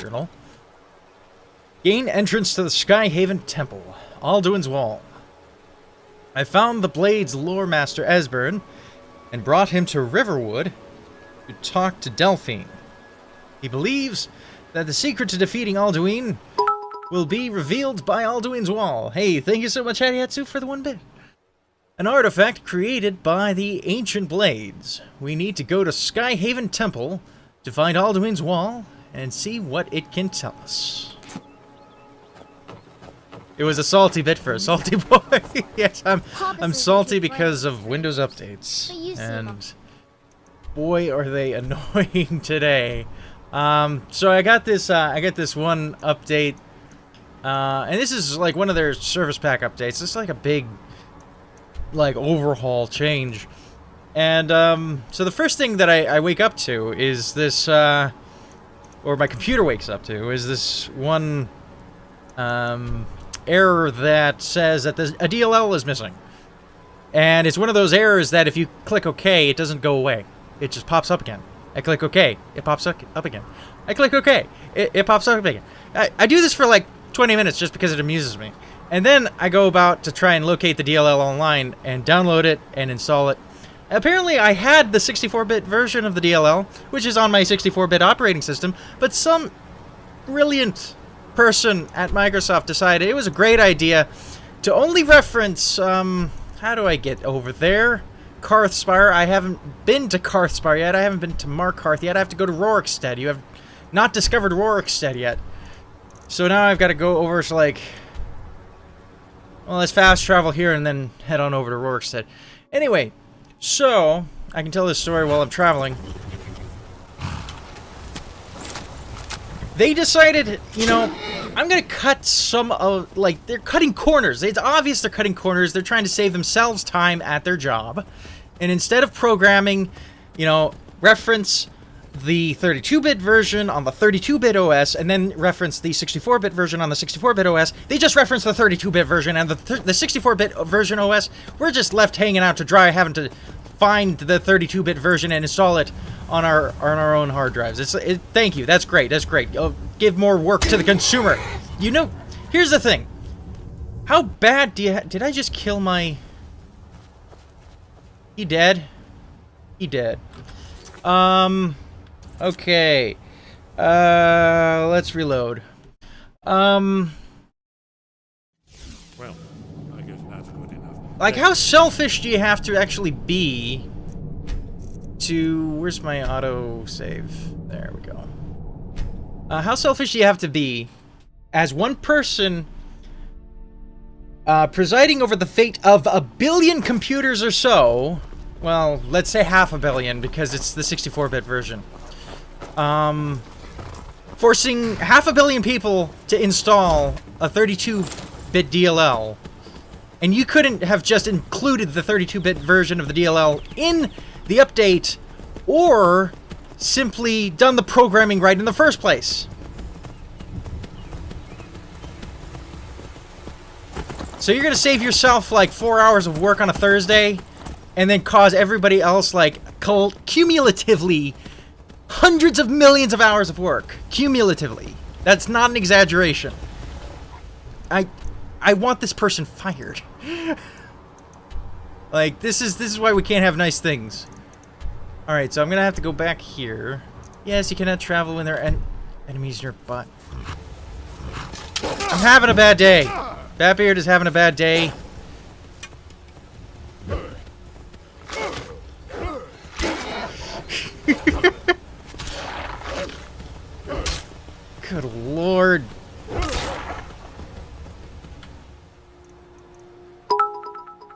journal. Gain entrance to the Skyhaven Temple, Alduin's Wall. I found the Blade's lore master Esbern and brought him to Riverwood to talk to Delphine. He believes that the secret to defeating Alduin will be revealed by Alduin's Wall. Hey, thank you so much, Hadiatsu, for the 1 bit. An artifact created by the Ancient Blades. We need to go to Skyhaven Temple to find Alduin's Wall and see what it can tell us. It was a salty bit for a salty boy. Yes, I'm salty because of Windows updates. And boy, are they annoying today. So I got this one update, and this is like one of their service pack updates. It's like a big, like, overhaul change. And so the first thing that I wake up to is this, or my computer wakes up to, is this one error that says that a DLL is missing. And it's one of those errors that if you click OK, it doesn't go away. It just pops up again. I click OK, it pops up again. I click OK, it pops up again. I do this for like 20 minutes just because it amuses me. And then I go about to try and locate the DLL online and download it and install it. Apparently I had the 64-bit version of the DLL, which is on my 64-bit operating system, but some brilliant person at Microsoft decided it was a great idea to only reference, how do I get over there? Karthspire. I haven't been to Karthspire yet. I haven't been to Markarth yet. I have to go to Rorikstead. You have not discovered Rorikstead yet. So now I've got to go over to, like, well, let's fast travel here and then head on over to Rorikstead. Anyway, so I can tell this story while I'm traveling. They decided, you know, I'm gonna cut some of, like, they're cutting corners. It's obvious they're cutting corners. They're trying to save themselves time at their job. And instead of programming, you know, reference the 32-bit version on the 32-bit OS and then reference the 64-bit version on the 64-bit OS, they just reference the 32-bit version, and the 64-bit version OS, we're just left hanging out to dry, having to find the 32-bit version and install it on our own hard drives. Thank you. That's great. That's great. Give more work to the consumer. You know, here's the thing. How bad did I just kill my... He dead? He dead. Okay. Let's reload. Well, I guess that's good enough. Like, how selfish do you have to actually be to... Where's my auto-save? There we go. How selfish do you have to be as one person presiding over the fate of 1 billion computers or so? Well, let's say 500 million because it's the 64-bit version. Forcing 500 million people to install a 32-bit DLL. And you couldn't have just included the 32-bit version of the DLL in the update, or simply done the programming right in the first place. So you're gonna save yourself like 4 hours of work on a Thursday, and then cause everybody else like cumulatively hundreds of millions of hours of work. Cumulatively. That's not an exaggeration. I want this person fired. Like, this is why we can't have nice things. Alright, so I'm gonna have to go back here. Yes, you cannot travel when there are enemies nearby. I'm having a bad day. Batbeard is having a bad day. Good lord.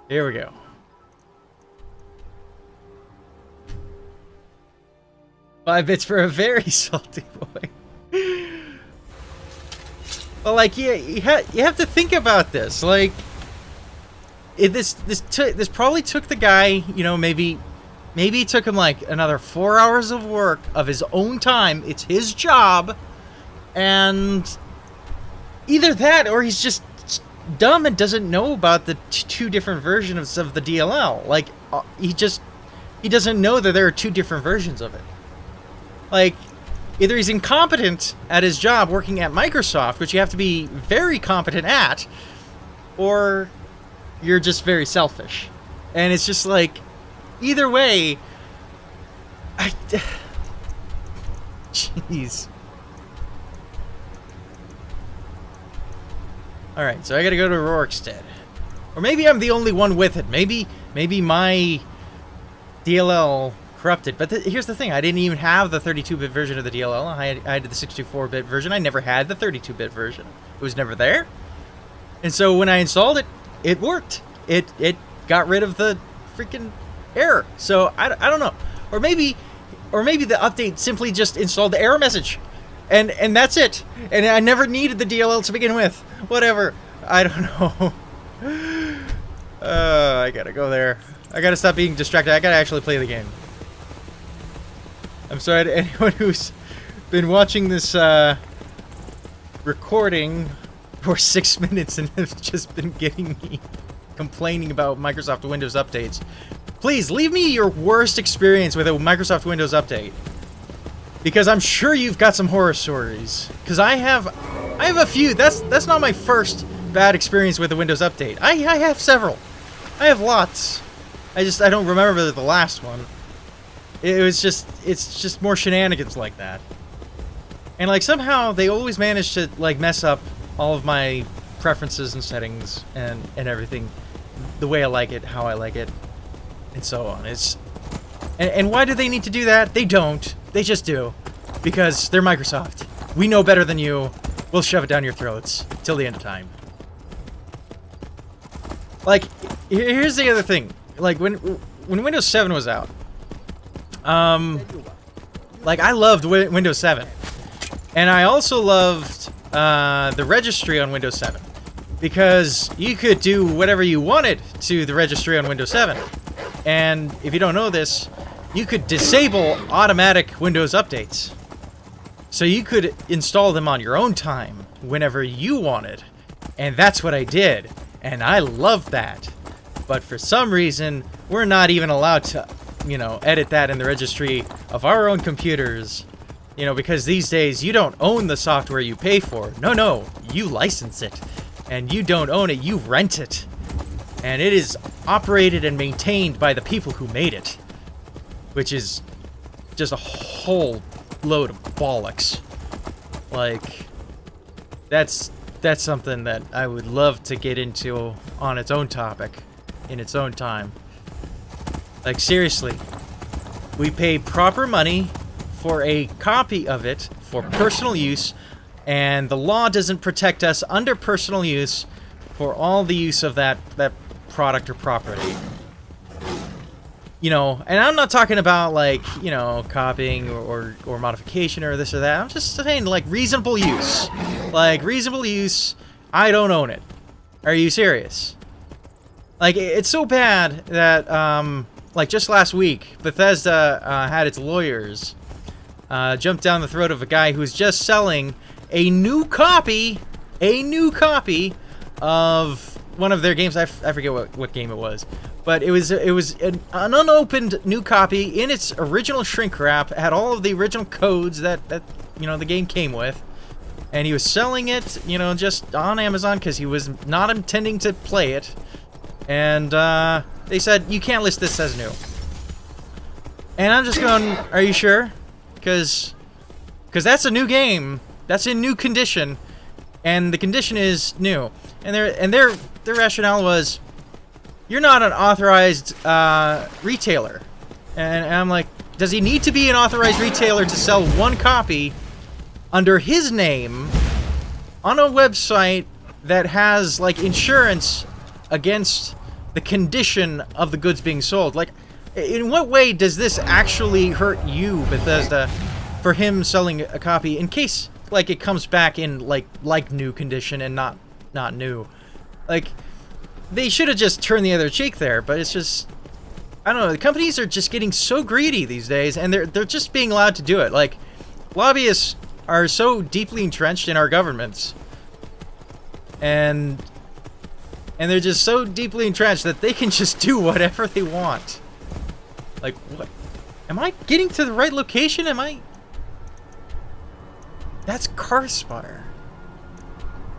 Here we go. $5 bits for a very salty boy. Well, like, you have to think about this. Like, this probably took the guy, you know, maybe it took him like another 4 hours of work of his own time. It's his job, and either that or he's just dumb and doesn't know about the two different versions of the DLL. Like, he doesn't know that there are two different versions of it. Like, Either he's incompetent at his job working at Microsoft, which you have to be very competent at, or you're just very selfish. And it's just like, either way, jeez. Alright, so I gotta go to Rorikstead. Or maybe I'm the only one with it. Maybe my DLL corrupted. But here's the thing. I didn't even have the 32-bit version of the DLL. I had the 64-bit version. I never had the 32-bit version. It was never there. And so when I installed it, it worked. It got rid of the freaking error. So I don't know. Or maybe the update simply just installed the error message. And that's it. And I never needed the DLL to begin with. Whatever. I don't know. I gotta go there. I gotta stop being distracted. I gotta actually play the game. I'm sorry to anyone who's been watching this recording for 6 minutes and has just been getting me complaining about Microsoft Windows updates. Please leave me your worst experience with a Microsoft Windows update, because I'm sure you've got some horror stories. Because I have a few. That's not my first bad experience with a Windows update. I have several. I have lots. I don't remember the last one. It's just more shenanigans like that. And like somehow they always manage to like mess up all of my preferences and settings and everything the way I like it, how I like it, and so on. And why do they need to do that? They don't. They just do. Because they're Microsoft. We know better than you. We'll shove it down your throats till the end of time. Like, here's the other thing. Like when Windows 7 was out, like I loved Windows 7, and I also loved the registry on Windows 7, because you could do whatever you wanted to the registry on Windows 7. And if you don't know this, you could disable automatic Windows updates. So you could install them on your own time whenever you wanted. And that's what I did. And I loved that. But for some reason, we're not even allowed to, edit that in the registry of our own computers. Because these days, you don't own the software you pay for. No, you license it. And you don't own it, you rent it. And it is operated and maintained by the people who made it. Which is just a whole load of bollocks. Like, that's something that I would love to get into on its own topic, in its own time. Like, seriously, we pay proper money for a copy of it for personal use, and the law doesn't protect us under personal use for all the use of that product or property. And I'm not talking about, like, copying or modification or this or that. I'm just saying, like, reasonable use. Like, reasonable use, I don't own it. Are you serious? Like, it's so bad that, like, just last week, Bethesda had its lawyers jump down the throat of a guy who's just selling a new copy of one of their games. I forget what game it was. But it was an unopened new copy in its original shrink wrap. It had all of the original codes that the game came with, and he was selling it, just on Amazon because he was not intending to play it. And they said you can't list this as new. And I'm just going, are you sure? Because that's a new game. That's in new condition, and the condition is new. And their rationale was, you're not an authorized retailer. And I'm like, does he need to be an authorized retailer to sell one copy under his name on a website that has, like, insurance against the condition of the goods being sold? Like, in what way does this actually hurt you, Bethesda, for him selling a copy in case, like, it comes back in, like new condition and not new? Like, they should have just turned the other cheek there, but it's just, I don't know, the companies are just getting so greedy these days, and they're just being allowed to do it. Like, lobbyists are so deeply entrenched in our governments, and they're just so deeply entrenched that they can just do whatever they want. Like, what? Am I getting to the right location? Am I That's Carspotter.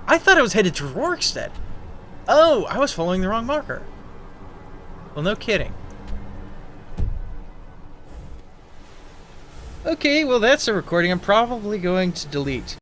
I thought I was headed to Rorkstead. Oh, I was following the wrong marker. Well, no kidding. Okay, well that's a recording I'm probably going to delete.